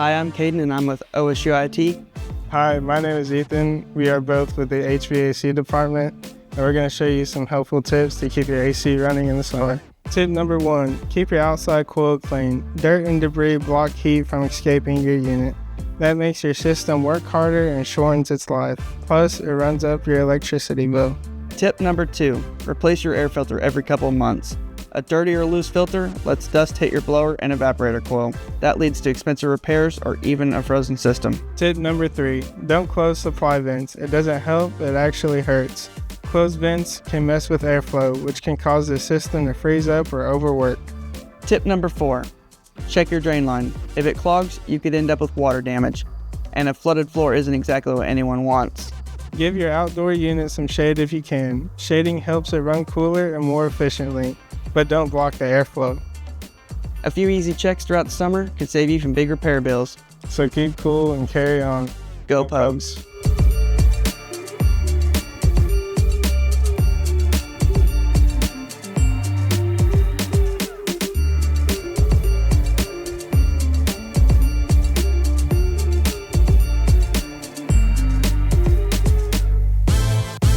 Hi, I'm Caden and I'm with OSUIT. Hi, my name is Ethan. We are both with the HVAC department, and we're going to show you some helpful tips to keep your AC running in the summer. Tip number 1, keep your outside coil clean. Dirt and debris block heat from escaping your unit. That makes your system work harder and shortens its life. Plus, it runs up your electricity bill. Tip number 2, replace your air filter every couple of months. A dirty or loose filter lets dust hit your blower and evaporator coil. That leads to expensive repairs or even a frozen system. Tip number 3, don't close supply vents. It doesn't help, it actually hurts. Closed vents can mess with airflow, which can cause the system to freeze up or overwork. Tip number 4, check your drain line. If it clogs, you could end up with water damage. And a flooded floor isn't exactly what anyone wants. Give your outdoor unit some shade if you can. Shading helps it run cooler and more efficiently, but don't block the airflow. A few easy checks throughout the summer could save you from big repair bills. So keep cool and carry on. Go Pubs!